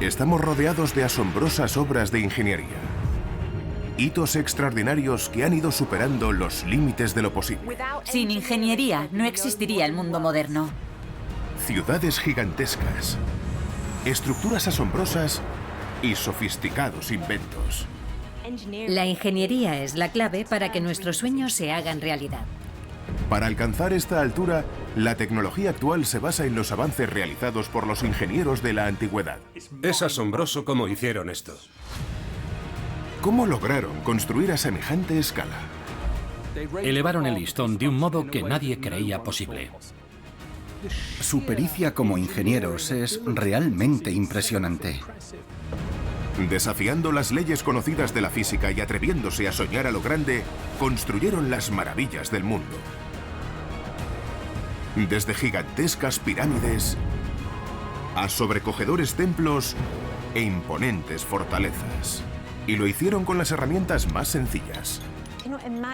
Estamos rodeados de asombrosas obras de ingeniería. Hitos extraordinarios que han ido superando los límites de lo posible. Sin ingeniería no existiría el mundo moderno. Ciudades gigantescas, estructuras asombrosas y sofisticados inventos. La ingeniería es la clave para que nuestros sueños se hagan realidad. Para alcanzar esta altura, la tecnología actual se basa en los avances realizados por los ingenieros de la antigüedad. Es asombroso cómo hicieron esto. ¿Cómo lograron construir a semejante escala? Elevaron el listón de un modo que nadie creía posible. Su pericia como ingenieros es realmente impresionante. Desafiando las leyes conocidas de la física y atreviéndose a soñar a lo grande, construyeron las maravillas del mundo. Desde gigantescas pirámides a sobrecogedores templos e imponentes fortalezas. Y lo hicieron con las herramientas más sencillas.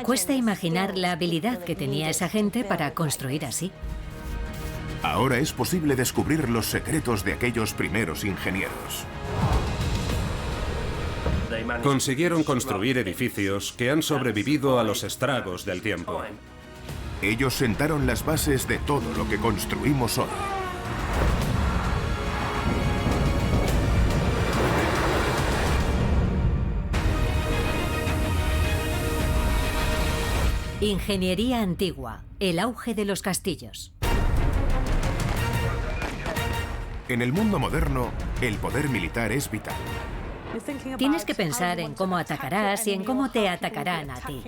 Cuesta imaginar la habilidad que tenía esa gente para construir así. Ahora es posible descubrir los secretos de aquellos primeros ingenieros. Consiguieron construir edificios que han sobrevivido a los estragos del tiempo. Ellos sentaron las bases de todo lo que construimos hoy. Ingeniería antigua, el auge de los castillos. En el mundo moderno, el poder militar es vital. Tienes que pensar en cómo atacarás y en cómo te atacarán a ti.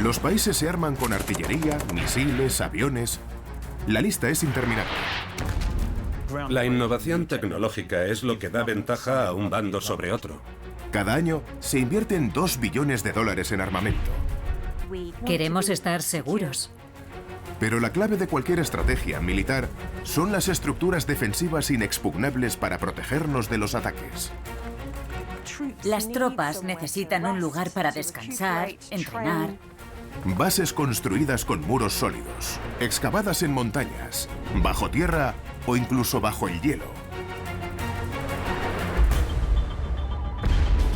Los países se arman con artillería, misiles, aviones. La lista es interminable. La innovación tecnológica es lo que da ventaja a un bando sobre otro. Cada año se invierten 2 billones de dólares en armamento. Queremos estar seguros. Pero la clave de cualquier estrategia militar son las estructuras defensivas inexpugnables para protegernos de los ataques. Las tropas necesitan un lugar para descansar, entrenar. Bases construidas con muros sólidos, excavadas en montañas, bajo tierra o incluso bajo el hielo.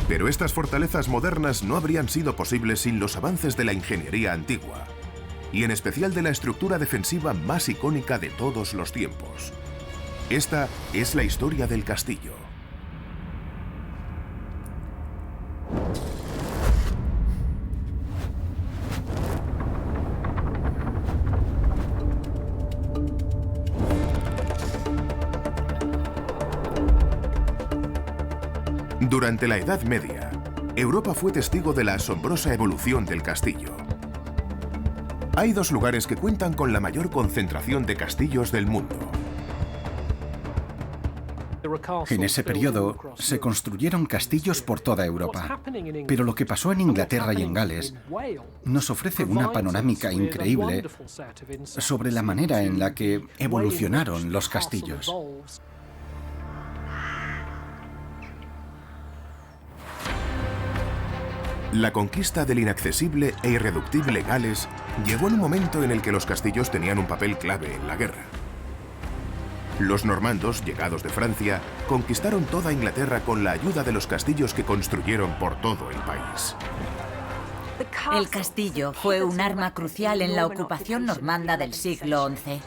Pero estas fortalezas modernas no habrían sido posibles sin los avances de la ingeniería antigua, y en especial de la estructura defensiva más icónica de todos los tiempos. Esta es la historia del castillo. Durante la Edad Media, Europa fue testigo de la asombrosa evolución del castillo. Hay 2 lugares que cuentan con la mayor concentración de castillos del mundo. En ese periodo se construyeron castillos por toda Europa. Pero lo que pasó en Inglaterra y en Gales nos ofrece una panorámica increíble sobre la manera en la que evolucionaron los castillos. La conquista del inaccesible e irreductible Gales llegó en un momento en el que los castillos tenían un papel clave en la guerra. Los normandos, llegados de Francia, conquistaron toda Inglaterra con la ayuda de los castillos que construyeron por todo el país. El castillo fue un arma crucial en la ocupación normanda del siglo XI.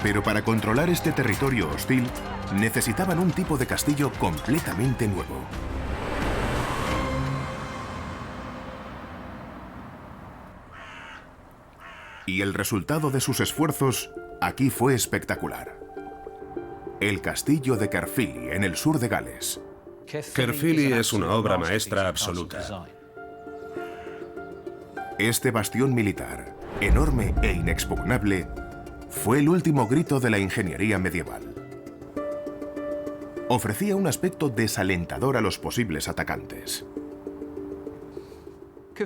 Pero para controlar este territorio hostil, necesitaban un tipo de castillo completamente nuevo. Y el resultado de sus esfuerzos aquí fue espectacular. El castillo de Caerphilly, en el sur de Gales. Caerphilly es una obra maestra absoluta. Este bastión militar, enorme e inexpugnable, fue el último grito de la ingeniería medieval. Ofrecía un aspecto desalentador a los posibles atacantes.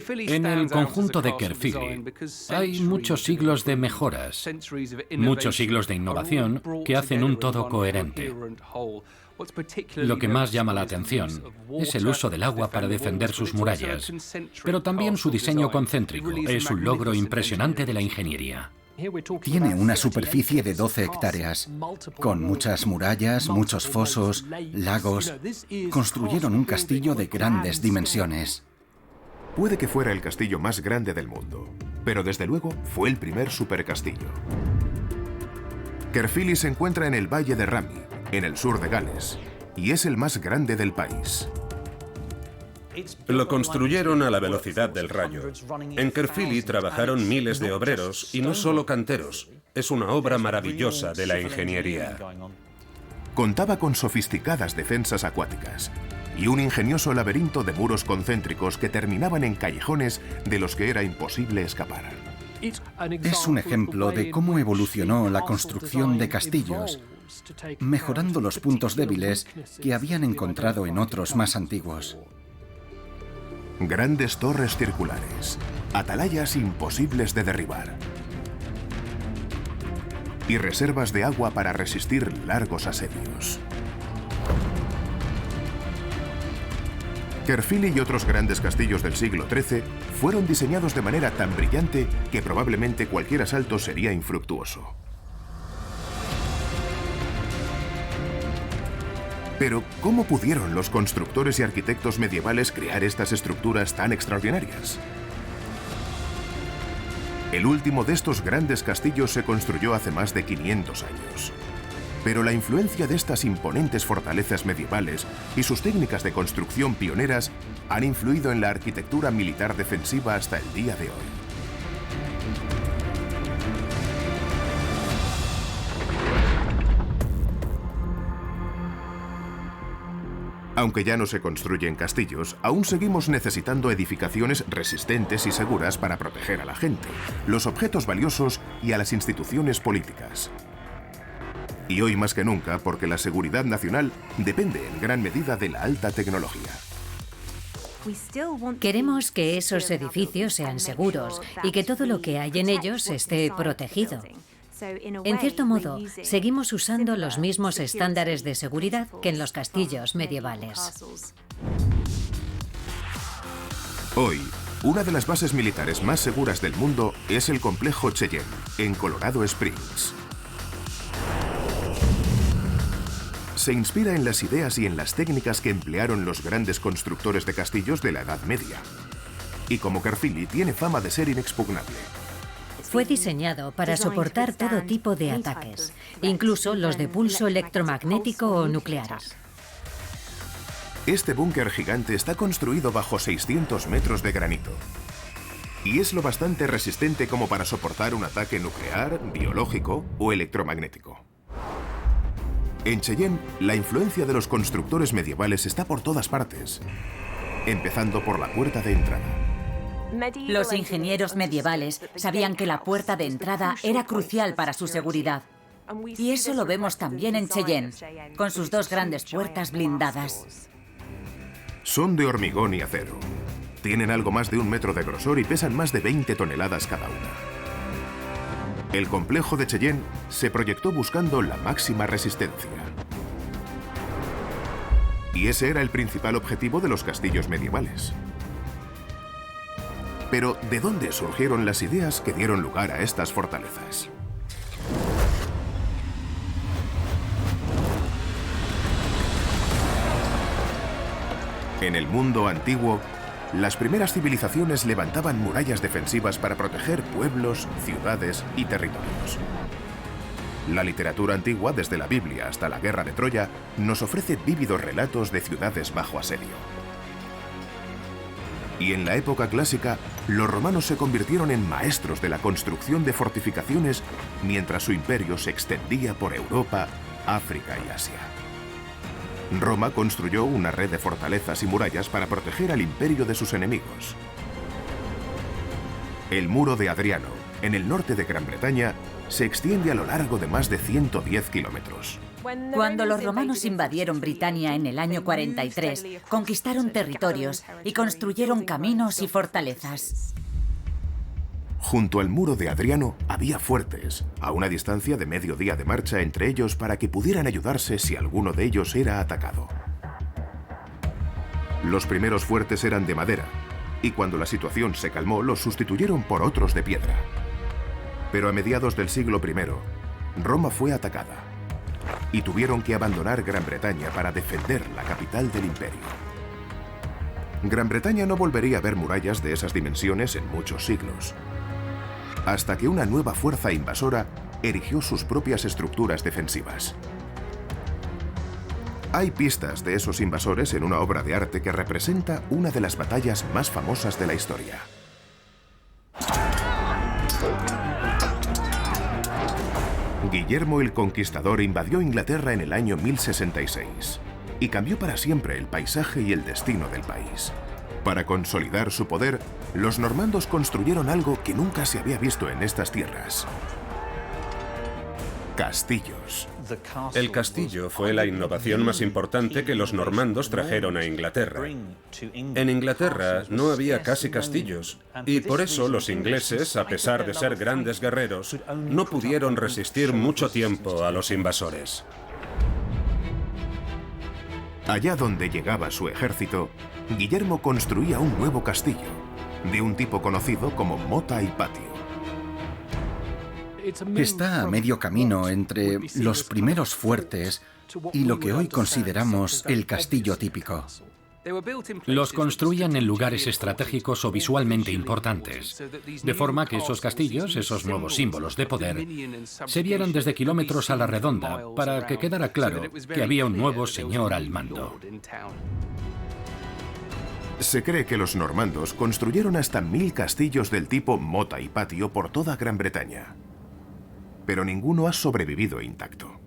En el conjunto de Caerphilly hay muchos siglos de mejoras, muchos siglos de innovación que hacen un todo coherente. Lo que más llama la atención es el uso del agua para defender sus murallas, pero también su diseño concéntrico es un logro impresionante de la ingeniería. Tiene una superficie de 12 hectáreas, con muchas murallas, muchos fosos, lagos. Construyeron un castillo de grandes dimensiones. Puede que fuera el castillo más grande del mundo, pero desde luego fue el primer supercastillo. Caerphilly se encuentra en el Valle de Ramy, en el sur de Gales, y es el más grande del país. Lo construyeron a la velocidad del rayo. En Caerphilly trabajaron miles de obreros y no solo canteros. Es una obra maravillosa de la ingeniería. Contaba con sofisticadas defensas acuáticas y un ingenioso laberinto de muros concéntricos que terminaban en callejones de los que era imposible escapar. Es un ejemplo de cómo evolucionó la construcción de castillos, mejorando los puntos débiles que habían encontrado en otros más antiguos. Grandes torres circulares, atalayas imposibles de derribar y reservas de agua para resistir largos asedios. Caerphilly y otros grandes castillos del siglo XIII fueron diseñados de manera tan brillante que probablemente cualquier asalto sería infructuoso. Pero, ¿cómo pudieron los constructores y arquitectos medievales crear estas estructuras tan extraordinarias? El último de estos grandes castillos se construyó hace más de 500 años. Pero la influencia de estas imponentes fortalezas medievales y sus técnicas de construcción pioneras han influido en la arquitectura militar defensiva hasta el día de hoy. Aunque ya no se construyen castillos, aún seguimos necesitando edificaciones resistentes y seguras para proteger a la gente, los objetos valiosos y a las instituciones políticas. Y hoy más que nunca porque la seguridad nacional depende en gran medida de la alta tecnología. Queremos que esos edificios sean seguros y que todo lo que hay en ellos esté protegido. En cierto modo, seguimos usando los mismos estándares de seguridad que en los castillos medievales. Hoy, una de las bases militares más seguras del mundo es el complejo Cheyenne, en Colorado Springs. Se inspira en las ideas y en las técnicas que emplearon los grandes constructores de castillos de la Edad Media. Y como Caerphilly tiene fama de ser inexpugnable. Fue diseñado para soportar todo tipo de ataques, incluso los de pulso electromagnético o nucleares. Este búnker gigante está construido bajo 600 metros de granito. Y es lo bastante resistente como para soportar un ataque nuclear, biológico o electromagnético. En Cheyenne, la influencia de los constructores medievales está por todas partes, empezando por la puerta de entrada. Los ingenieros medievales sabían que la puerta de entrada era crucial para su seguridad. Y eso lo vemos también en Cheyenne, con sus dos grandes puertas blindadas. Son de hormigón y acero. Tienen algo más de 1 metro de grosor y pesan más de 20 toneladas cada una. El complejo de Cheyenne se proyectó buscando la máxima resistencia. Y ese era el principal objetivo de los castillos medievales. Pero, ¿de dónde surgieron las ideas que dieron lugar a estas fortalezas? En el mundo antiguo, las primeras civilizaciones levantaban murallas defensivas para proteger pueblos, ciudades y territorios. La literatura antigua, desde la Biblia hasta la Guerra de Troya, nos ofrece vívidos relatos de ciudades bajo asedio. Y en la época clásica, los romanos se convirtieron en maestros de la construcción de fortificaciones mientras su imperio se extendía por Europa, África y Asia. Roma construyó una red de fortalezas y murallas para proteger al imperio de sus enemigos. El muro de Adriano, en el norte de Gran Bretaña, se extiende a lo largo de más de 110 kilómetros. Cuando los romanos invadieron Britania en el año 43, conquistaron territorios y construyeron caminos y fortalezas. Junto al muro de Adriano había fuertes, a una distancia de medio día de marcha entre ellos para que pudieran ayudarse si alguno de ellos era atacado. Los primeros fuertes eran de madera, y cuando la situación se calmó los sustituyeron por otros de piedra. Pero a mediados del siglo I, Roma fue atacada y tuvieron que abandonar Gran Bretaña para defender la capital del imperio. Gran Bretaña no volvería a ver murallas de esas dimensiones en muchos siglos, hasta que una nueva fuerza invasora erigió sus propias estructuras defensivas. Hay pistas de esos invasores en una obra de arte que representa una de las batallas más famosas de la historia. Guillermo el Conquistador invadió Inglaterra en el año 1066 y cambió para siempre el paisaje y el destino del país. Para consolidar su poder, los normandos construyeron algo que nunca se había visto en estas tierras: castillos. El castillo fue la innovación más importante que los normandos trajeron a Inglaterra. En Inglaterra no había casi castillos, y por eso los ingleses, a pesar de ser grandes guerreros, no pudieron resistir mucho tiempo a los invasores. Allá donde llegaba su ejército, Guillermo construía un nuevo castillo, de un tipo conocido como mota y patio. Está a medio camino entre los primeros fuertes y lo que hoy consideramos el castillo típico. Los construían en lugares estratégicos o visualmente importantes, de forma que esos castillos, esos nuevos símbolos de poder, se vieran desde kilómetros a la redonda, para que quedara claro que había un nuevo señor al mando. Se cree que los normandos construyeron hasta 1000 castillos del tipo mota y patio por toda Gran Bretaña, pero ninguno ha sobrevivido intacto.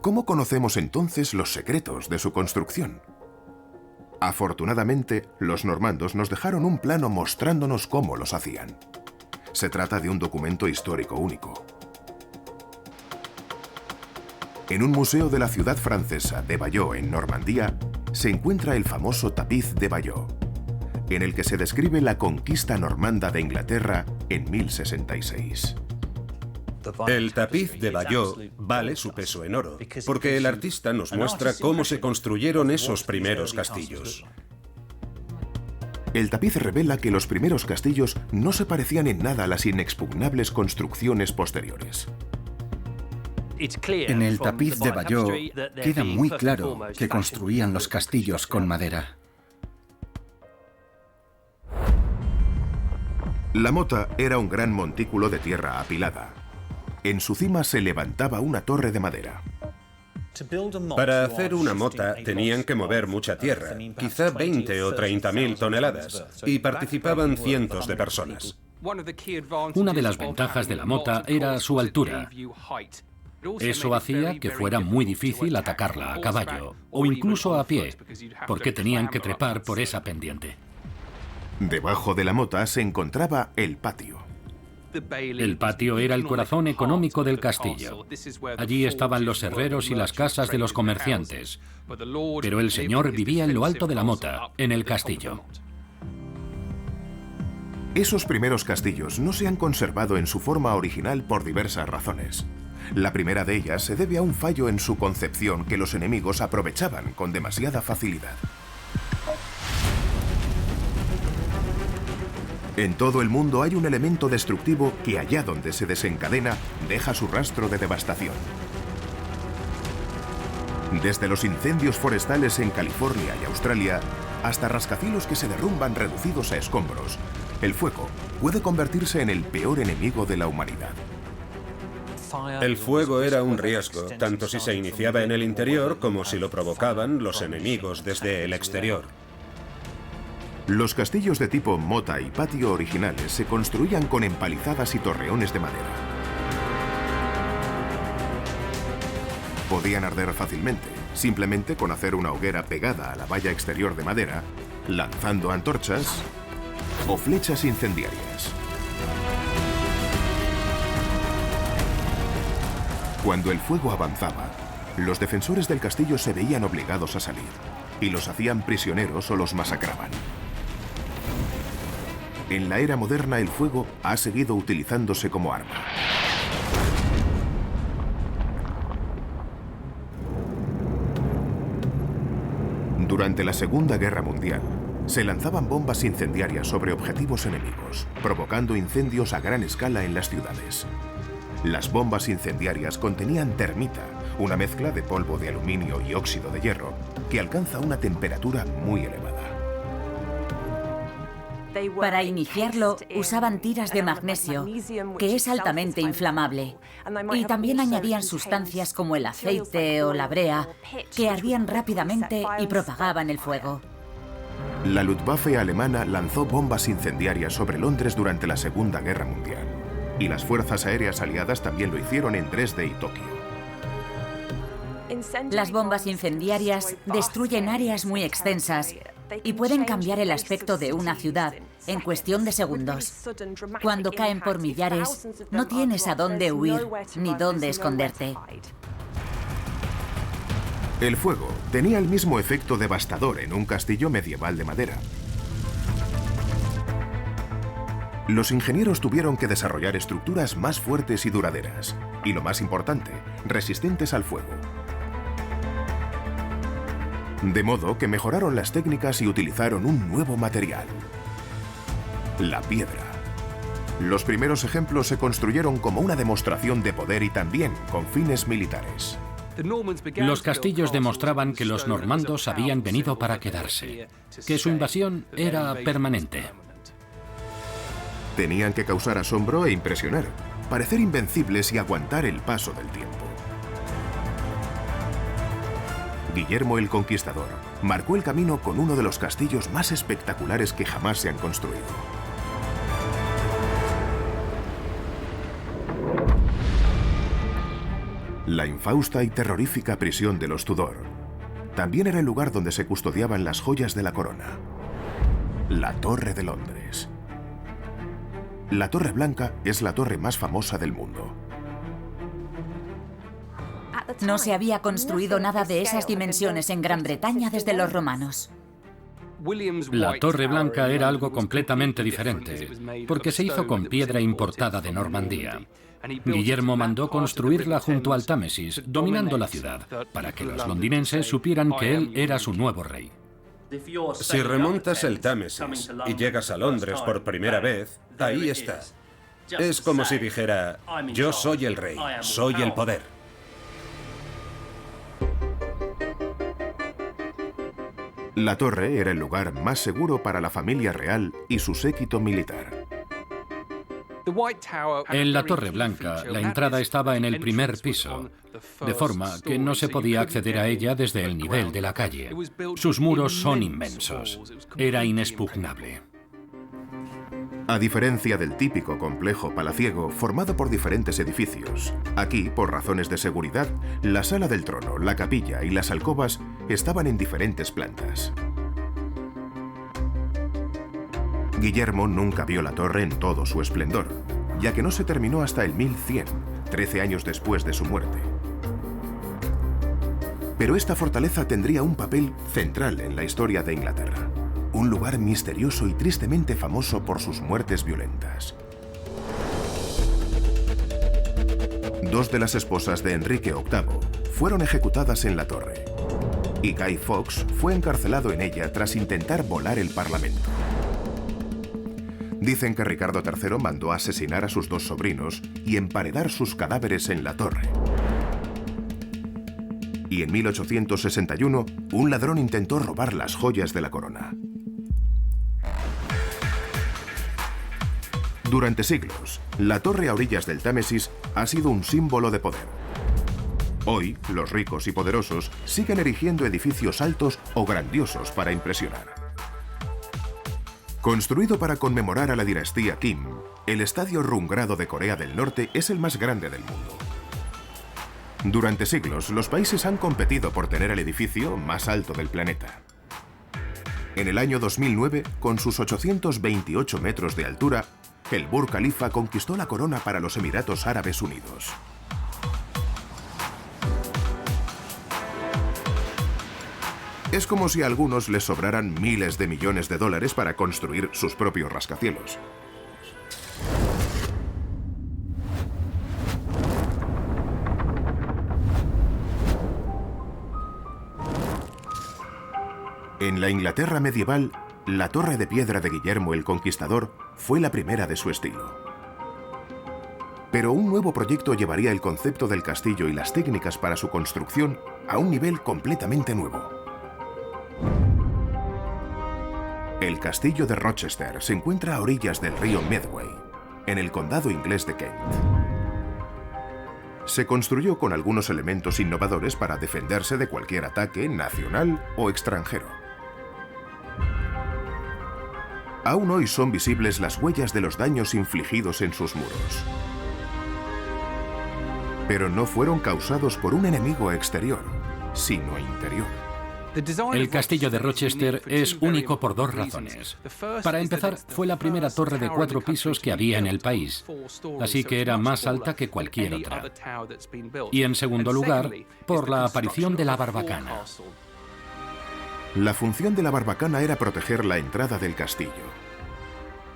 ¿Cómo conocemos entonces los secretos de su construcción? Afortunadamente, los normandos nos dejaron un plano mostrándonos cómo los hacían. Se trata de un documento histórico único. En un museo de la ciudad francesa de Bayeux, en Normandía, se encuentra el famoso tapiz de Bayeux, en el que se describe la conquista normanda de Inglaterra en 1066. El tapiz de Bayeux vale su peso en oro, porque el artista nos muestra cómo se construyeron esos primeros castillos. El tapiz revela que los primeros castillos no se parecían en nada a las inexpugnables construcciones posteriores. En el tapiz de Bayeux queda muy claro que construían los castillos con madera. La mota era un gran montículo de tierra apilada. En su cima se levantaba una torre de madera. Para hacer una mota tenían que mover mucha tierra, quizá 20 o 30.000 toneladas, y participaban cientos de personas. Una de las ventajas de la mota era su altura. Eso hacía que fuera muy difícil atacarla a caballo, o incluso a pie, porque tenían que trepar por esa pendiente. Debajo de la mota se encontraba el patio. El patio era el corazón económico del castillo. Allí estaban los herreros y las casas de los comerciantes, pero el señor vivía en lo alto de la mota, en el castillo. Esos primeros castillos no se han conservado en su forma original por diversas razones. La primera de ellas se debe a un fallo en su concepción que los enemigos aprovechaban con demasiada facilidad. En todo el mundo hay un elemento destructivo que allá donde se desencadena deja su rastro de devastación. Desde los incendios forestales en California y Australia hasta rascacielos que se derrumban reducidos a escombros, el fuego puede convertirse en el peor enemigo de la humanidad. El fuego era un riesgo, tanto si se iniciaba en el interior como si lo provocaban los enemigos desde el exterior. Los castillos de tipo mota y patio originales se construían con empalizadas y torreones de madera. Podían arder fácilmente, simplemente con hacer una hoguera pegada a la valla exterior de madera, lanzando antorchas o flechas incendiarias. Cuando el fuego avanzaba, los defensores del castillo se veían obligados a salir, y los hacían prisioneros o los masacraban. En la era moderna el fuego ha seguido utilizándose como arma. Durante la Segunda Guerra Mundial, se lanzaban bombas incendiarias sobre objetivos enemigos, provocando incendios a gran escala en las ciudades. Las bombas incendiarias contenían termita, una mezcla de polvo de aluminio y óxido de hierro, que alcanza una temperatura muy elevada. Para iniciarlo, usaban tiras de magnesio, que es altamente inflamable. Y también añadían sustancias como el aceite o la brea, que ardían rápidamente y propagaban el fuego. La Luftwaffe alemana lanzó bombas incendiarias sobre Londres durante la Segunda Guerra Mundial. Y las fuerzas aéreas aliadas también lo hicieron en Dresde y Tokio. Las bombas incendiarias destruyen áreas muy extensas y pueden cambiar el aspecto de una ciudad en cuestión de segundos. Cuando caen por millares, no tienes a dónde huir ni dónde esconderte. El fuego tenía el mismo efecto devastador en un castillo medieval de madera. Los ingenieros tuvieron que desarrollar estructuras más fuertes y duraderas, y lo más importante, resistentes al fuego. De modo que mejoraron las técnicas y utilizaron un nuevo material: la piedra. Los primeros ejemplos se construyeron como una demostración de poder y también con fines militares. Los castillos demostraban que los normandos habían venido para quedarse, que su invasión era permanente. Tenían que causar asombro e impresionar, parecer invencibles y aguantar el paso del tiempo. Guillermo el Conquistador marcó el camino con uno de los castillos más espectaculares que jamás se han construido. La infausta y terrorífica prisión de los Tudor también era el lugar donde se custodiaban las joyas de la corona: la Torre de Londres. La Torre Blanca es la torre más famosa del mundo. No se había construido nada de esas dimensiones en Gran Bretaña desde los romanos. La Torre Blanca era algo completamente diferente, porque se hizo con piedra importada de Normandía. Guillermo mandó construirla junto al Támesis, dominando la ciudad, para que los londinenses supieran que él era su nuevo rey. Si remontas el Támesis y llegas a Londres por primera vez, ahí está. Es como si dijera: yo soy el rey, soy el poder. La torre era el lugar más seguro para la familia real y su séquito militar. En la Torre Blanca, la entrada estaba en el primer piso, de forma que no se podía acceder a ella desde el nivel de la calle. Sus muros son inmensos. Era inexpugnable. A diferencia del típico complejo palaciego formado por diferentes edificios, aquí, por razones de seguridad, la sala del trono, la capilla y las alcobas estaban en diferentes plantas. Guillermo nunca vio la torre en todo su esplendor, ya que no se terminó hasta el 1100, 13 años después de su muerte. Pero esta fortaleza tendría un papel central en la historia de Inglaterra. Un lugar misterioso y tristemente famoso por sus muertes violentas. Dos de las esposas de Enrique VIII fueron ejecutadas en la torre, y Guy Fawkes fue encarcelado en ella tras intentar volar el Parlamento. Dicen que Ricardo III mandó asesinar a sus dos sobrinos y emparedar sus cadáveres en la torre. Y en 1861, un ladrón intentó robar las joyas de la corona. Durante siglos, la torre a orillas del Támesis ha sido un símbolo de poder. Hoy, los ricos y poderosos siguen erigiendo edificios altos o grandiosos para impresionar. Construido para conmemorar a la dinastía Kim, el Estadio Rungrado de Corea del Norte es el más grande del mundo. Durante siglos, los países han competido por tener el edificio más alto del planeta. En el año 2009, con sus 828 metros de altura, el Burj Khalifa conquistó la corona para los Emiratos Árabes Unidos. Es como si a algunos les sobraran miles de millones de dólares para construir sus propios rascacielos. En la Inglaterra medieval, La torre de piedra de Guillermo el Conquistador fue la primera de su estilo. Pero un nuevo proyecto llevaría el concepto del castillo y las técnicas para su construcción a un nivel completamente nuevo. El castillo de Rochester se encuentra a orillas del río Medway, en el condado inglés de Kent. Se construyó con algunos elementos innovadores para defenderse de cualquier ataque nacional o extranjero. Aún hoy son visibles las huellas de los daños infligidos en sus muros. Pero no fueron causados por un enemigo exterior, sino interior. El castillo de Rochester es único por dos razones. Para empezar, fue la primera torre de 4 pisos que había en el país, así que era más alta que cualquier otra. Y en segundo lugar, por la aparición de la barbacana. La función de la barbacana era proteger la entrada del castillo.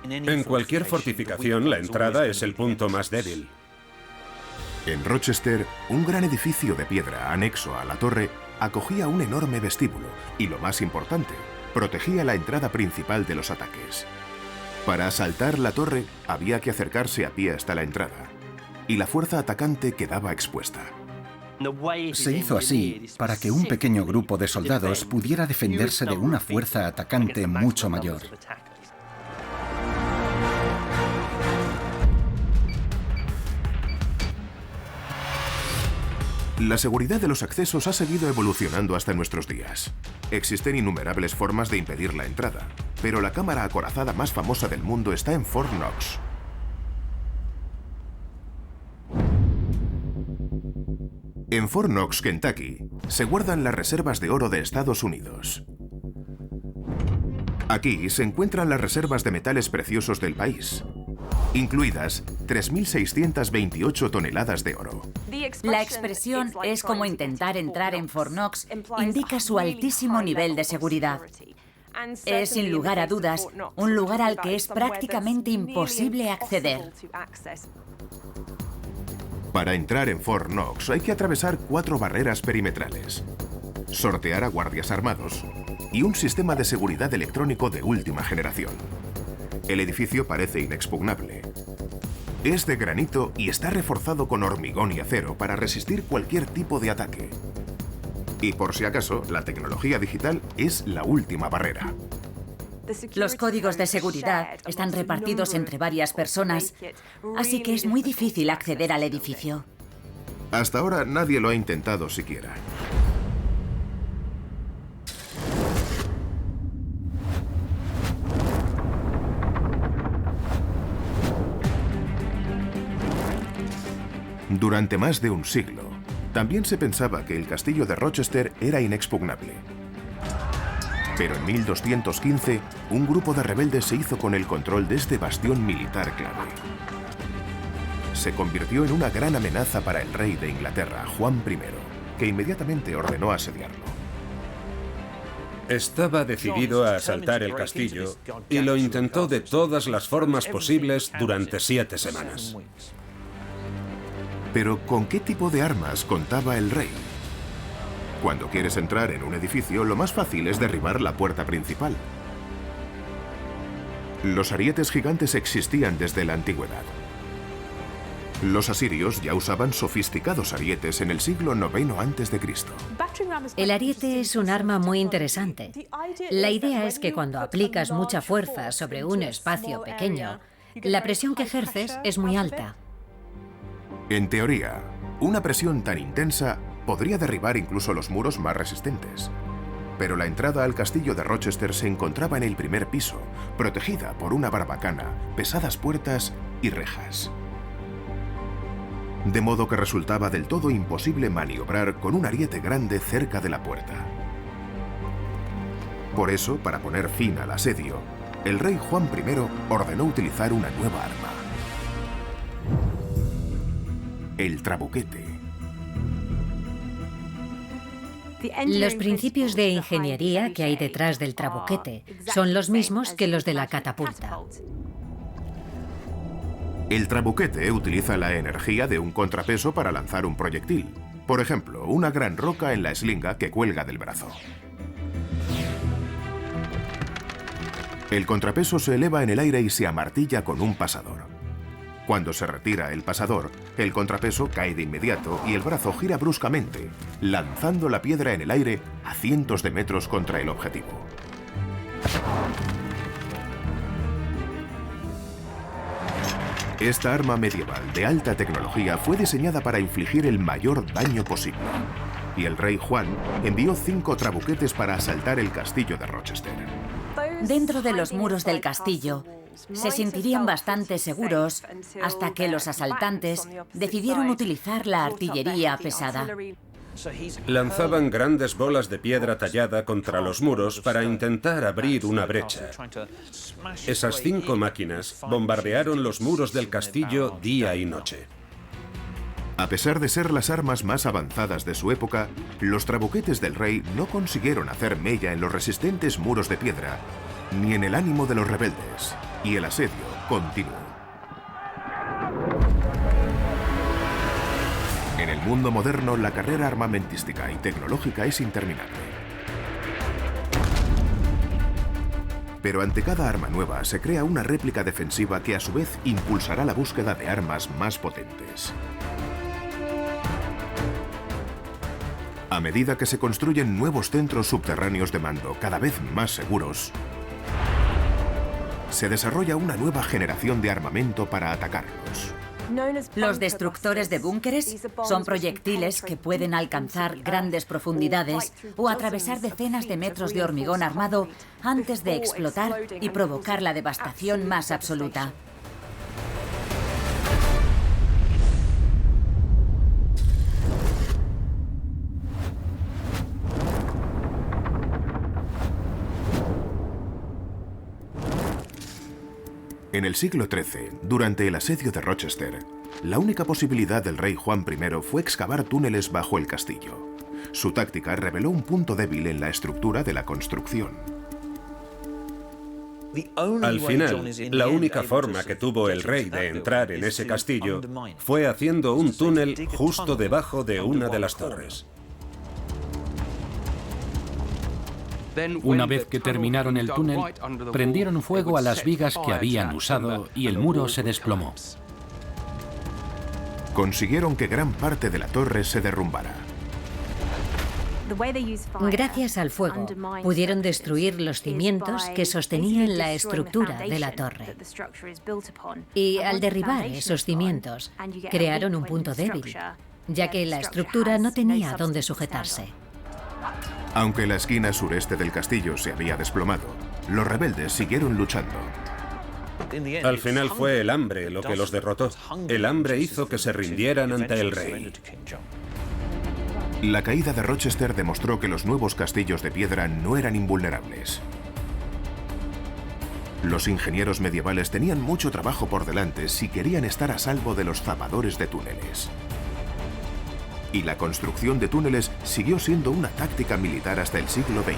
En cualquier fortificación, la entrada es el punto más débil. En Rochester, un gran edificio de piedra anexo a la torre acogía un enorme vestíbulo y, lo más importante, protegía la entrada principal de los ataques. Para asaltar la torre había que acercarse a pie hasta la entrada, y la fuerza atacante quedaba expuesta. Se hizo así para que un pequeño grupo de soldados pudiera defenderse de una fuerza atacante mucho mayor. La seguridad de los accesos ha seguido evolucionando hasta nuestros días. Existen innumerables formas de impedir la entrada, pero la cámara acorazada más famosa del mundo está en Fort Knox. En Fort Knox, Kentucky, se guardan las reservas de oro de Estados Unidos. Aquí se encuentran las reservas de metales preciosos del país, incluidas 3.628 toneladas de oro. La expresión "es como intentar entrar en Fort Knox" indica su altísimo nivel de seguridad. Es, sin lugar a dudas, un lugar al que es prácticamente imposible acceder. Para entrar en Fort Knox hay que atravesar 4 barreras perimetrales, sortear a guardias armados y un sistema de seguridad electrónico de última generación. El edificio parece inexpugnable. Es de granito y está reforzado con hormigón y acero para resistir cualquier tipo de ataque. Y por si acaso, la tecnología digital es la última barrera. Los códigos de seguridad están repartidos entre varias personas, así que es muy difícil acceder al edificio. Hasta ahora nadie lo ha intentado siquiera. Durante más de un siglo, también se pensaba que el castillo de Rochester era inexpugnable. Pero en 1215, un grupo de rebeldes se hizo con el control de este bastión militar clave. Se convirtió en una gran amenaza para el rey de Inglaterra, Juan I, que inmediatamente ordenó asediarlo. Estaba decidido a asaltar el castillo y lo intentó de todas las formas posibles durante 7 semanas. Pero ¿con qué tipo de armas contaba el rey? Cuando quieres entrar en un edificio, lo más fácil es derribar la puerta principal. Los arietes gigantes existían desde la antigüedad. Los asirios ya usaban sofisticados arietes en el siglo IX a.C. El ariete es un arma muy interesante. La idea es que cuando aplicas mucha fuerza sobre un espacio pequeño, la presión que ejerces es muy alta. En teoría, una presión tan intensa podría derribar incluso los muros más resistentes. Pero la entrada al castillo de Rochester se encontraba en el primer piso, protegida por una barbacana, pesadas puertas y rejas. De modo que resultaba del todo imposible maniobrar con un ariete grande cerca de la puerta. Por eso, para poner fin al asedio, el rey Juan I ordenó utilizar una nueva arma: el trabuquete. Los principios de ingeniería que hay detrás del trabuquete son los mismos que los de la catapulta. El trabuquete utiliza la energía de un contrapeso para lanzar un proyectil. Por ejemplo, una gran roca en la eslinga que cuelga del brazo. El contrapeso se eleva en el aire y se amartilla con un pasador. Cuando se retira el pasador, el contrapeso cae de inmediato y el brazo gira bruscamente, lanzando la piedra en el aire a cientos de metros contra el objetivo. Esta arma medieval de alta tecnología fue diseñada para infligir el mayor daño posible. Y el rey Juan envió 5 trabuquetes para asaltar el castillo de Rochester. Dentro de los muros del castillo, se sentirían bastante seguros hasta que los asaltantes decidieron utilizar la artillería pesada. Lanzaban grandes bolas de piedra tallada contra los muros para intentar abrir una brecha. Esas 5 máquinas bombardearon los muros del castillo día y noche. A pesar de ser las armas más avanzadas de su época, los trabuquetes del rey no consiguieron hacer mella en los resistentes muros de piedra, ni en el ánimo de los rebeldes, y el asedio continuó. En el mundo moderno, la carrera armamentística y tecnológica es interminable. Pero ante cada arma nueva se crea una réplica defensiva que a su vez impulsará la búsqueda de armas más potentes. A medida que se construyen nuevos centros subterráneos de mando cada vez más seguros, se desarrolla una nueva generación de armamento para atacarlos. Los destructores de búnkeres son proyectiles que pueden alcanzar grandes profundidades o atravesar decenas de metros de hormigón armado antes de explotar y provocar la devastación más absoluta. En el siglo XIII, durante el asedio de Rochester, la única posibilidad del rey Juan I fue excavar túneles bajo el castillo. Su táctica reveló un punto débil en la estructura de la construcción. Al final, la única forma que tuvo el rey de entrar en ese castillo fue haciendo un túnel justo debajo de una de las torres. Una vez que terminaron el túnel, prendieron fuego a las vigas que habían usado y el muro se desplomó. Consiguieron que gran parte de la torre se derrumbara. Gracias al fuego, pudieron destruir los cimientos que sostenían la estructura de la torre. Y al derribar esos cimientos, crearon un punto débil, ya que la estructura no tenía dónde sujetarse. Aunque la esquina sureste del castillo se había desplomado, los rebeldes siguieron luchando. Al final fue el hambre lo que los derrotó. El hambre hizo que se rindieran ante el rey. La caída de Rochester demostró que los nuevos castillos de piedra no eran invulnerables. Los ingenieros medievales tenían mucho trabajo por delante si querían estar a salvo de los zapadores de túneles. Y la construcción de túneles siguió siendo una táctica militar hasta el siglo XX.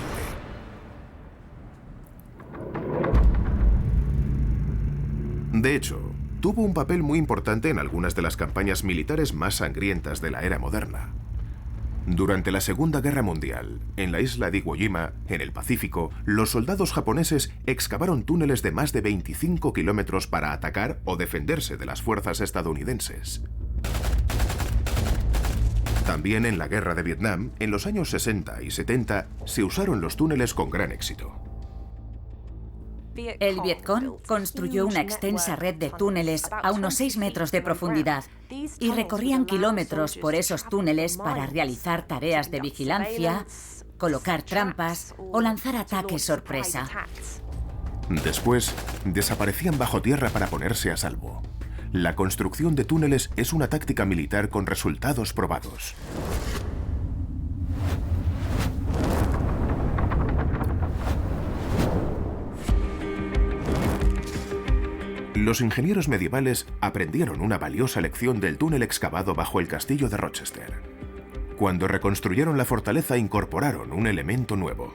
De hecho, tuvo un papel muy importante en algunas de las campañas militares más sangrientas de la era moderna. Durante la Segunda Guerra Mundial, en la isla de Iwo Jima, en el Pacífico, los soldados japoneses excavaron túneles de más de 25 kilómetros para atacar o defenderse de las fuerzas estadounidenses. También en la Guerra de Vietnam, en los años 60 y 70, se usaron los túneles con gran éxito. El Vietcong construyó una extensa red de túneles a unos 6 metros de profundidad y recorrían kilómetros por esos túneles para realizar tareas de vigilancia, colocar trampas o lanzar ataques sorpresa. Después, desaparecían bajo tierra para ponerse a salvo. La construcción de túneles es una táctica militar con resultados probados. Los ingenieros medievales aprendieron una valiosa lección del túnel excavado bajo el castillo de Rochester. Cuando reconstruyeron la fortaleza, incorporaron un elemento nuevo.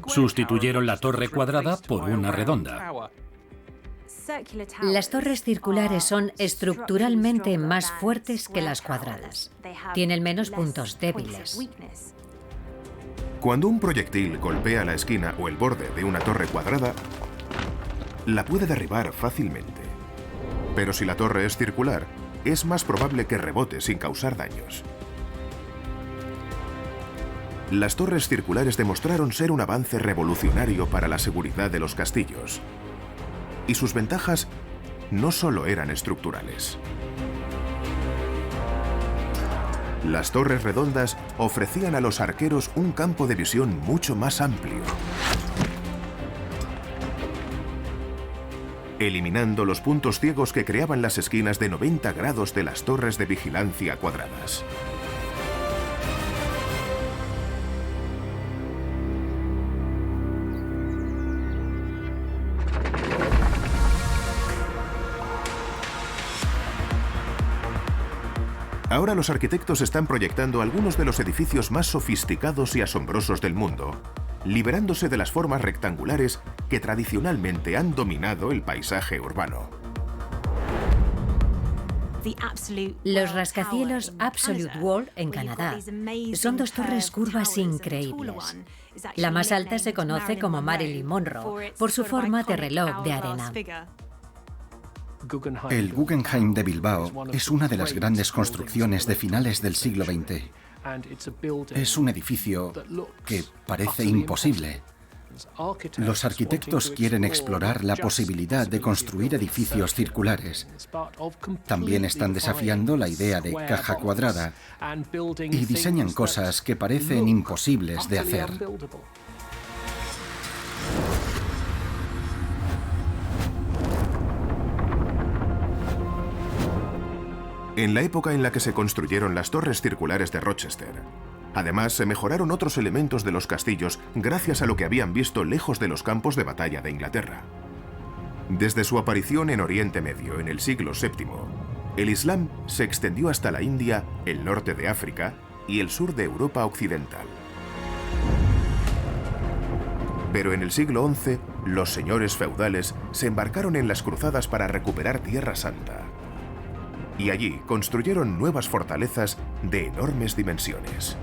Sustituyeron la torre cuadrada por una redonda. Las torres circulares son estructuralmente más fuertes que las cuadradas. Tienen menos puntos débiles. Cuando un proyectil golpea la esquina o el borde de una torre cuadrada, la puede derribar fácilmente. Pero si la torre es circular, es más probable que rebote sin causar daños. Las torres circulares demostraron ser un avance revolucionario para la seguridad de los castillos. Y sus ventajas no solo eran estructurales. Las torres redondas ofrecían a los arqueros un campo de visión mucho más amplio, eliminando los puntos ciegos que creaban las esquinas de 90 grados de las torres de vigilancia cuadradas. Ahora los arquitectos están proyectando algunos de los edificios más sofisticados y asombrosos del mundo, liberándose de las formas rectangulares que tradicionalmente han dominado el paisaje urbano. Los rascacielos Absolute Wall en Canadá son dos torres curvas increíbles. La más alta se conoce como Marilyn Monroe por su forma de reloj de arena. El Guggenheim de Bilbao es una de las grandes construcciones de finales del siglo XX. Es un edificio que parece imposible. Los arquitectos quieren explorar la posibilidad de construir edificios circulares. También están desafiando la idea de caja cuadrada y diseñan cosas que parecen imposibles de hacer. En la época en la que se construyeron las torres circulares de Rochester, además se mejoraron otros elementos de los castillos gracias a lo que habían visto lejos de los campos de batalla de Inglaterra. Desde su aparición en Oriente Medio en el siglo VII, el Islam se extendió hasta la India, el norte de África y el sur de Europa occidental. Pero en el siglo XI, los señores feudales se embarcaron en las cruzadas para recuperar Tierra Santa. Y allí construyeron nuevas fortalezas de enormes dimensiones.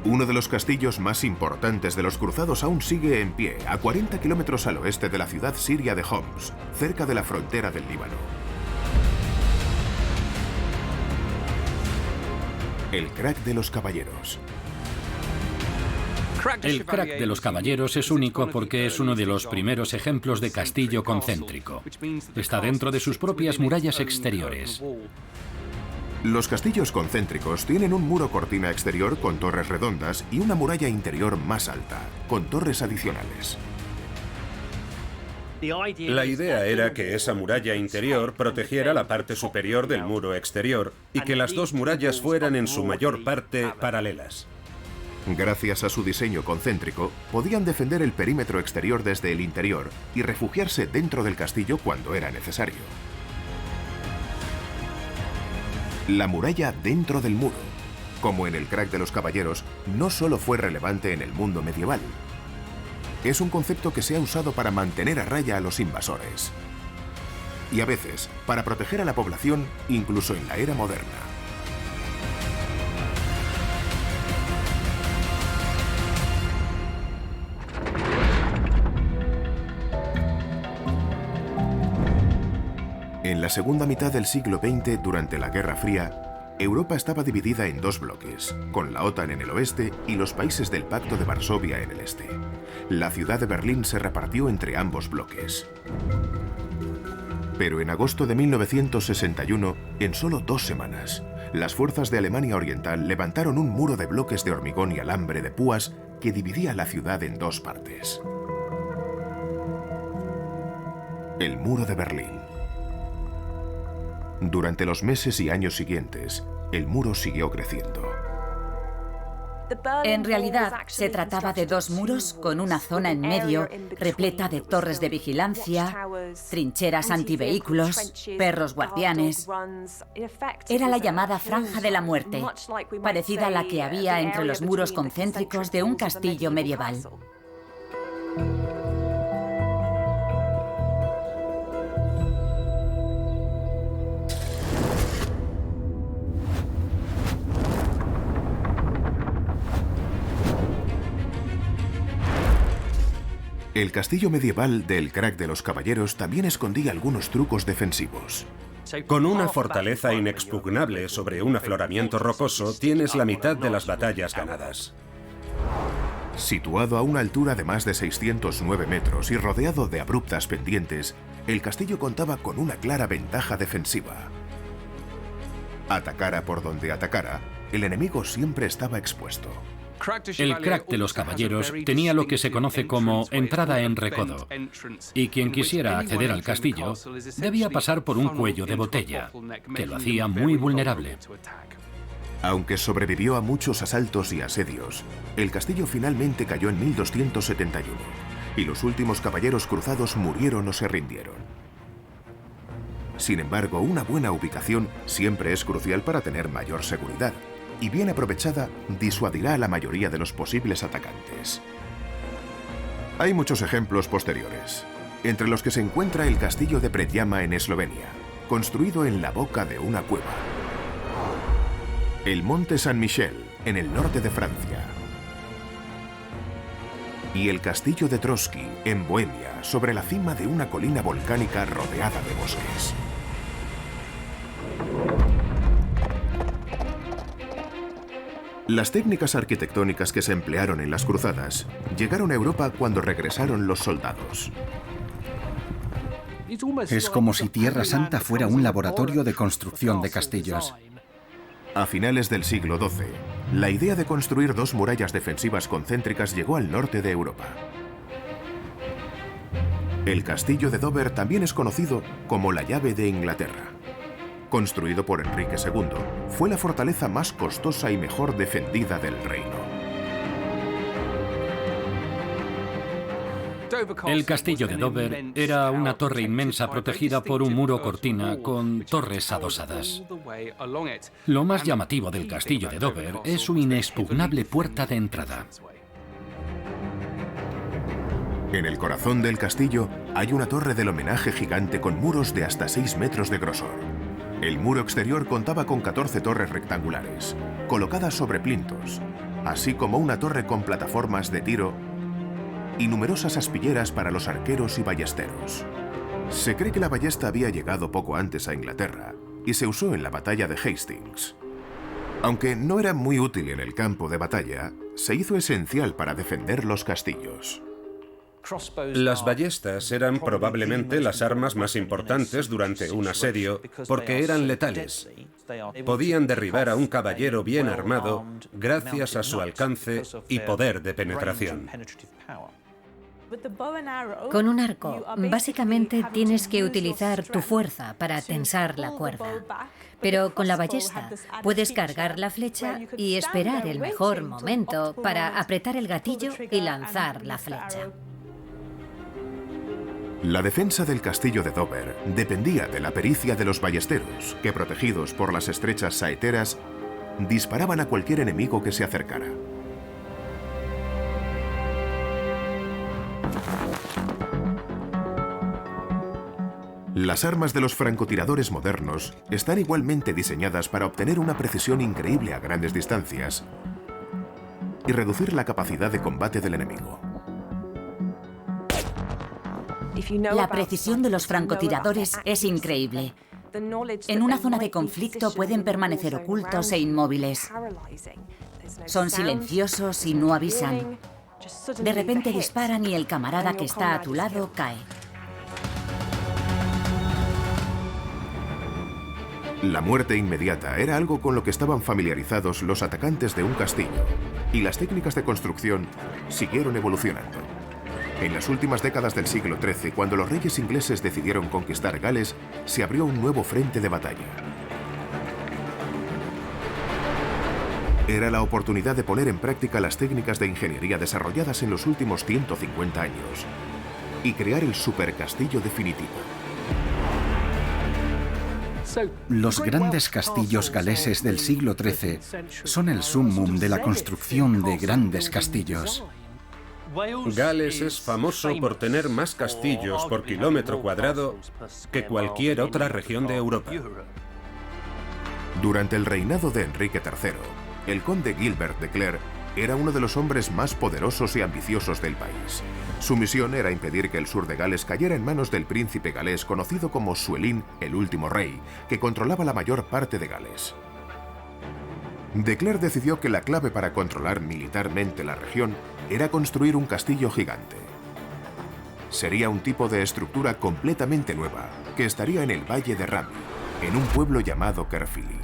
Uno de los castillos más importantes de los cruzados aún sigue en pie, a 40 kilómetros al oeste de la ciudad siria de Homs, cerca de la frontera del Líbano. El Crac de los Caballeros. El Crac de los Caballeros es único porque es uno de los primeros ejemplos de castillo concéntrico. Está dentro de sus propias murallas exteriores. Los castillos concéntricos tienen un muro cortina exterior con torres redondas y una muralla interior más alta, con torres adicionales. La idea era que esa muralla interior protegiera la parte superior del muro exterior y que las dos murallas fueran en su mayor parte paralelas. Gracias a su diseño concéntrico, podían defender el perímetro exterior desde el interior y refugiarse dentro del castillo cuando era necesario. La muralla dentro del muro, como en el Crac de los Caballeros, no solo fue relevante en el mundo medieval. Es un concepto que se ha usado para mantener a raya a los invasores. Y a veces, para proteger a la población, incluso en la era moderna. En la segunda mitad del siglo XX, durante la Guerra Fría, Europa estaba dividida en dos bloques, con la OTAN en el oeste y los países del Pacto de Varsovia en el este. La ciudad de Berlín se repartió entre ambos bloques. Pero en agosto de 1961, en solo 2 semanas, las fuerzas de Alemania Oriental levantaron un muro de bloques de hormigón y alambre de púas que dividía la ciudad en dos partes. El muro de Berlín. Durante los meses y años siguientes, el muro siguió creciendo. En realidad, se trataba de 2 muros con una zona en medio, repleta de torres de vigilancia, trincheras antivehículos, perros guardianes. Era la llamada Franja de la Muerte, parecida a la que había entre los muros concéntricos de un castillo medieval. El castillo medieval del Crac de los Caballeros también escondía algunos trucos defensivos. Con una fortaleza inexpugnable sobre un afloramiento rocoso, tienes la mitad de las batallas ganadas. Situado a una altura de más de 609 metros y rodeado de abruptas pendientes, el castillo contaba con una clara ventaja defensiva. Atacara por donde atacara, el enemigo siempre estaba expuesto. El Crac de los Caballeros tenía lo que se conoce como entrada en recodo, y quien quisiera acceder al castillo debía pasar por un cuello de botella, que lo hacía muy vulnerable. Aunque sobrevivió a muchos asaltos y asedios, el castillo finalmente cayó en 1271, y los últimos caballeros cruzados murieron o se rindieron. Sin embargo, una buena ubicación siempre es crucial para tener mayor seguridad, y bien aprovechada, disuadirá a la mayoría de los posibles atacantes. Hay muchos ejemplos posteriores, entre los que se encuentra el castillo de Predjama en Eslovenia, construido en la boca de una cueva. El monte Saint-Michel, en el norte de Francia. Y el castillo de Trotsky, en Bohemia, sobre la cima de una colina volcánica rodeada de bosques. Las técnicas arquitectónicas que se emplearon en las cruzadas llegaron a Europa cuando regresaron los soldados. Es como si Tierra Santa fuera un laboratorio de construcción de castillos. A finales del siglo XII, la idea de construir dos murallas defensivas concéntricas llegó al norte de Europa. El castillo de Dover también es conocido como la llave de Inglaterra. Construido por Enrique II, fue la fortaleza más costosa y mejor defendida del reino. El castillo de Dover era una torre inmensa protegida por un muro cortina con torres adosadas. Lo más llamativo del castillo de Dover es su inexpugnable puerta de entrada. En el corazón del castillo hay una torre del homenaje gigante con muros de hasta 6 metros de grosor. El muro exterior contaba con 14 torres rectangulares, colocadas sobre plintos, así como una torre con plataformas de tiro y numerosas aspilleras para los arqueros y ballesteros. Se cree que la ballesta había llegado poco antes a Inglaterra y se usó en la batalla de Hastings. Aunque no era muy útil en el campo de batalla, se hizo esencial para defender los castillos. Las ballestas eran probablemente las armas más importantes durante un asedio porque eran letales. Podían derribar a un caballero bien armado gracias a su alcance y poder de penetración. Con un arco, básicamente tienes que utilizar tu fuerza para tensar la cuerda. Pero con la ballesta puedes cargar la flecha y esperar el mejor momento para apretar el gatillo y lanzar la flecha. La defensa del castillo de Dover dependía de la pericia de los ballesteros, que protegidos por las estrechas saeteras, disparaban a cualquier enemigo que se acercara. Las armas de los francotiradores modernos están igualmente diseñadas para obtener una precisión increíble a grandes distancias y reducir la capacidad de combate del enemigo. La precisión de los francotiradores es increíble. En una zona de conflicto pueden permanecer ocultos e inmóviles. Son silenciosos y no avisan. De repente disparan y el camarada que está a tu lado cae. La muerte inmediata era algo con lo que estaban familiarizados los atacantes de un castillo, y las técnicas de construcción siguieron evolucionando. En las últimas décadas del siglo XIII, cuando los reyes ingleses decidieron conquistar Gales, se abrió un nuevo frente de batalla. Era la oportunidad de poner en práctica las técnicas de ingeniería desarrolladas en los últimos 150 años y crear el supercastillo definitivo. Los grandes castillos galeses del siglo XIII son el summum de la construcción de grandes castillos. Gales es famoso por tener más castillos por kilómetro cuadrado que cualquier otra región de Europa. Durante el reinado de Enrique III, el conde Gilbert de Clare era uno de los hombres más poderosos y ambiciosos del país. Su misión era impedir que el sur de Gales cayera en manos del príncipe galés conocido como Suelín, el último rey, que controlaba la mayor parte de Gales. De Clare decidió que la clave para controlar militarmente la región era construir un castillo gigante. Sería un tipo de estructura completamente nueva, que estaría en el Valle de Rami, en un pueblo llamado Caerphilly.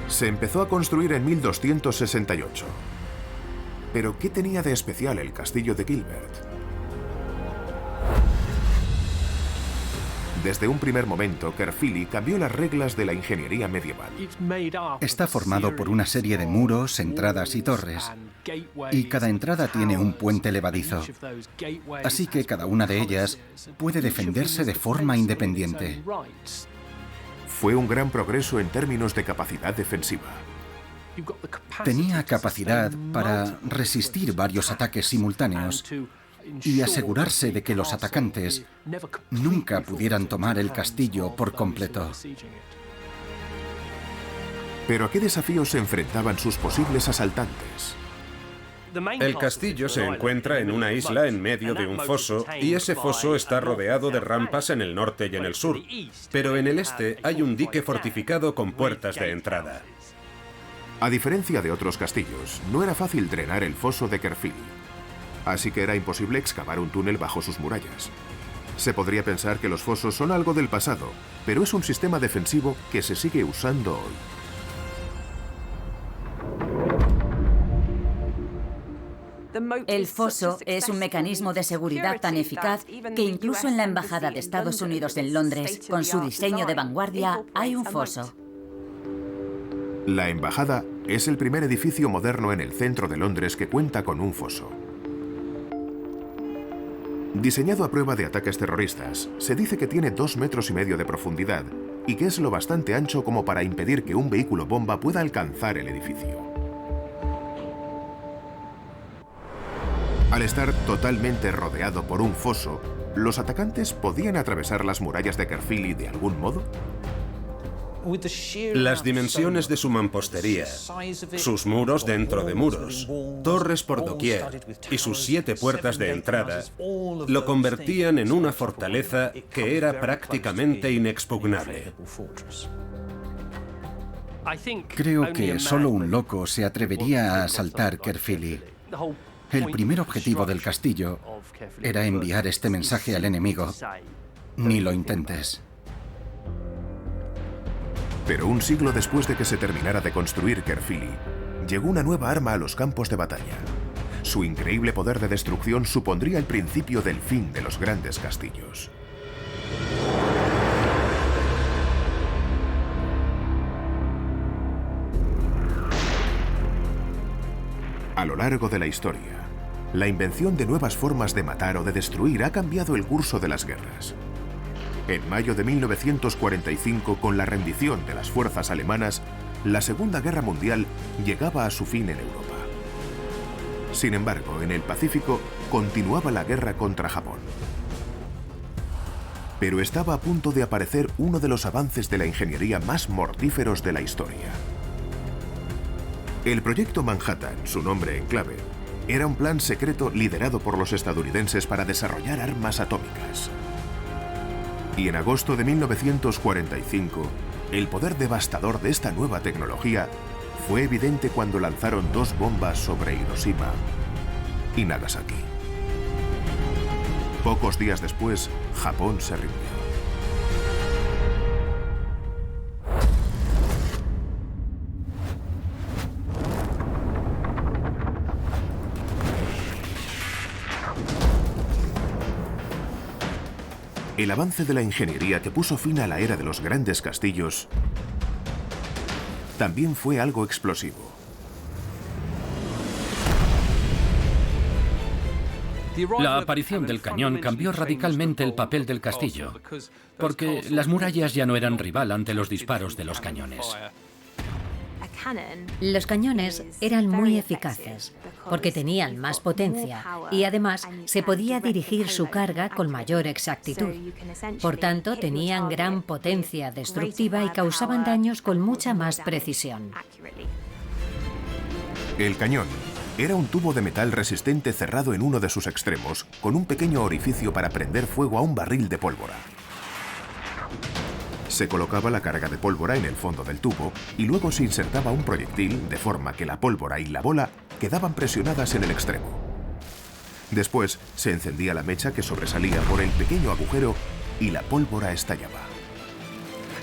Se empezó a construir en 1268. Pero ¿qué tenía de especial el castillo de Gilbert? Desde un primer momento, Caerphilly cambió las reglas de la ingeniería medieval. Está formado por una serie de muros, entradas y torres, y cada entrada tiene un puente levadizo. Así que cada una de ellas puede defenderse de forma independiente. Fue un gran progreso en términos de capacidad defensiva. Tenía capacidad para resistir varios ataques simultáneos y asegurarse de que los atacantes nunca pudieran tomar el castillo por completo. ¿Pero a qué desafíos se enfrentaban sus posibles asaltantes? El castillo se encuentra en una isla en medio de un foso y ese foso está rodeado de rampas en el norte y en el sur, pero en el este hay un dique fortificado con puertas de entrada. A diferencia de otros castillos, no era fácil drenar el foso de Caerphilly, así que era imposible excavar un túnel bajo sus murallas. Se podría pensar que los fosos son algo del pasado, pero es un sistema defensivo que se sigue usando hoy. El foso es un mecanismo de seguridad tan eficaz que incluso en la Embajada de Estados Unidos en Londres, con su diseño de vanguardia, hay un foso. La Embajada es el primer edificio moderno en el centro de Londres que cuenta con un foso. Diseñado a prueba de ataques terroristas, se dice que tiene 2,5 metros de profundidad y que es lo bastante ancho como para impedir que un vehículo bomba pueda alcanzar el edificio. Al estar totalmente rodeado por un foso, ¿los atacantes podían atravesar las murallas de Caerphilly de algún modo? Las dimensiones de su mampostería, sus muros dentro de muros, torres por doquier y sus 7 puertas de entrada lo convertían en una fortaleza que era prácticamente inexpugnable. Creo que solo un loco se atrevería a asaltar Caerphilly. El primer objetivo del castillo era enviar este mensaje al enemigo: ni lo intentes. Pero un siglo después de que se terminara de construir Caerphilly, llegó una nueva arma a los campos de batalla. Su increíble poder de destrucción supondría el principio del fin de los grandes castillos. A lo largo de la historia, la invención de nuevas formas de matar o de destruir ha cambiado el curso de las guerras. En mayo de 1945, con la rendición de las fuerzas alemanas, la Segunda Guerra Mundial llegaba a su fin en Europa. Sin embargo, en el Pacífico continuaba la guerra contra Japón. Pero estaba a punto de aparecer uno de los avances de la ingeniería más mortíferos de la historia. El Proyecto Manhattan, su nombre en clave, era un plan secreto liderado por los estadounidenses para desarrollar armas atómicas. Y en agosto de 1945, el poder devastador de esta nueva tecnología fue evidente cuando lanzaron 2 bombas sobre Hiroshima y Nagasaki. Pocos días después, Japón se rindió. El avance de la ingeniería que puso fin a la era de los grandes castillos también fue algo explosivo. La aparición del cañón cambió radicalmente el papel del castillo, porque las murallas ya no eran rival ante los disparos de los cañones. Los cañones eran muy eficaces porque tenían más potencia y además se podía dirigir su carga con mayor exactitud. Por tanto, tenían gran potencia destructiva y causaban daños con mucha más precisión. El cañón era un tubo de metal resistente cerrado en uno de sus extremos, con un pequeño orificio para prender fuego a un barril de pólvora. Se colocaba la carga de pólvora en el fondo del tubo y luego se insertaba un proyectil de forma que la pólvora y la bola quedaban presionadas en el extremo. Después se encendía la mecha que sobresalía por el pequeño agujero y la pólvora estallaba.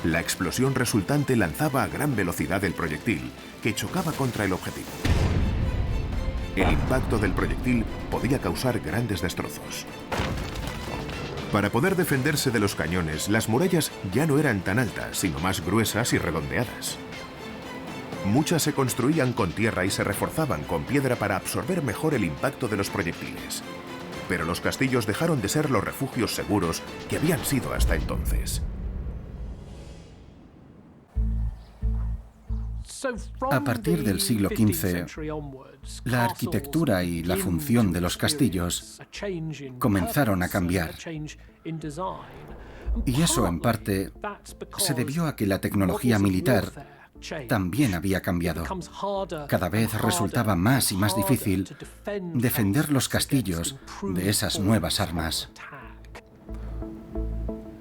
La explosión resultante lanzaba a gran velocidad el proyectil, que chocaba contra el objetivo. El impacto del proyectil podía causar grandes destrozos. Para poder defenderse de los cañones, las murallas ya no eran tan altas, sino más gruesas y redondeadas. Muchas se construían con tierra y se reforzaban con piedra para absorber mejor el impacto de los proyectiles. Pero los castillos dejaron de ser los refugios seguros que habían sido hasta entonces. A partir del siglo XV, la arquitectura y la función de los castillos comenzaron a cambiar. Y eso, en parte, se debió a que la tecnología militar también había cambiado. Cada vez resultaba más y más difícil defender los castillos de esas nuevas armas.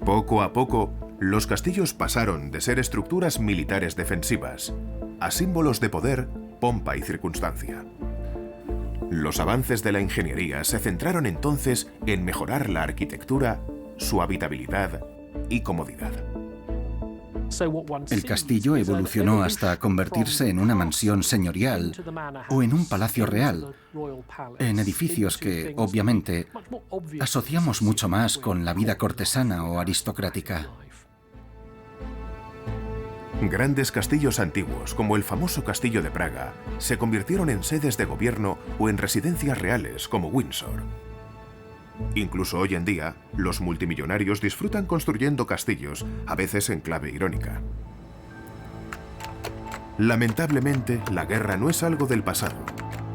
Poco a poco, los castillos pasaron de ser estructuras militares defensivas a símbolos de poder, pompa y circunstancia. Los avances de la ingeniería se centraron entonces en mejorar la arquitectura, su habitabilidad y comodidad. El castillo evolucionó hasta convertirse en una mansión señorial o en un palacio real, en edificios que, obviamente, asociamos mucho más con la vida cortesana o aristocrática. Grandes castillos antiguos, como el famoso Castillo de Praga, se convirtieron en sedes de gobierno o en residencias reales, como Windsor. Incluso hoy en día, los multimillonarios disfrutan construyendo castillos, a veces en clave irónica. Lamentablemente, la guerra no es algo del pasado.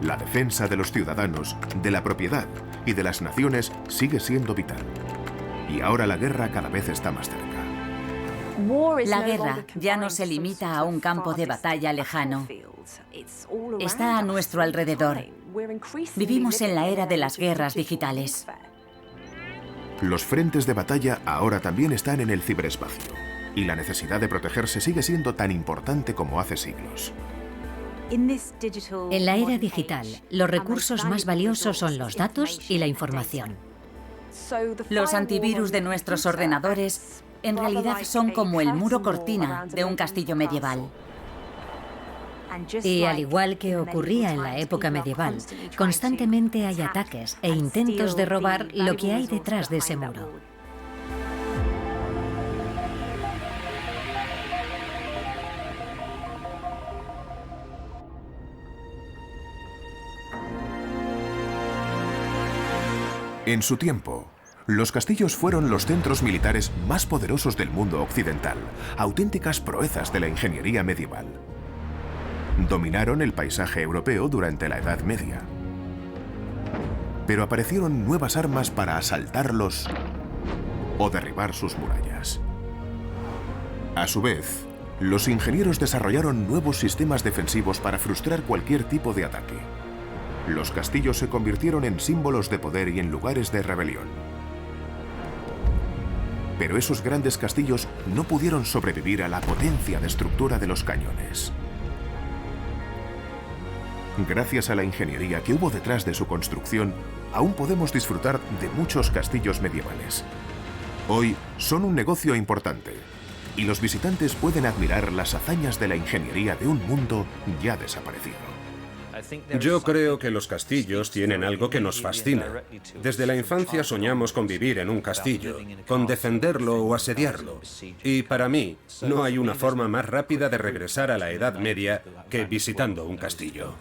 La defensa de los ciudadanos, de la propiedad y de las naciones sigue siendo vital. Y ahora la guerra cada vez está más cerca. La guerra ya no se limita a un campo de batalla lejano. Está a nuestro alrededor. Vivimos en la era de las guerras digitales. Los frentes de batalla ahora también están en el ciberespacio, y la necesidad de protegerse sigue siendo tan importante como hace siglos. En la era digital, los recursos más valiosos son los datos y la información. Los antivirus de nuestros ordenadores en realidad son como el muro cortina de un castillo medieval. Y al igual que ocurría en la época medieval, constantemente hay ataques e intentos de robar lo que hay detrás de ese muro. En su tiempo, los castillos fueron los centros militares más poderosos del mundo occidental, auténticas proezas de la ingeniería medieval. Dominaron el paisaje europeo durante la Edad Media. Pero aparecieron nuevas armas para asaltarlos o derribar sus murallas. A su vez, los ingenieros desarrollaron nuevos sistemas defensivos para frustrar cualquier tipo de ataque. Los castillos se convirtieron en símbolos de poder y en lugares de rebelión. Pero esos grandes castillos no pudieron sobrevivir a la potencia destructora de los cañones. Gracias a la ingeniería que hubo detrás de su construcción, aún podemos disfrutar de muchos castillos medievales. Hoy son un negocio importante, y los visitantes pueden admirar las hazañas de la ingeniería de un mundo ya desaparecido. Yo creo que los castillos tienen algo que nos fascina. Desde la infancia soñamos con vivir en un castillo, con defenderlo o asediarlo. Y para mí, no hay una forma más rápida de regresar a la Edad Media que visitando un castillo.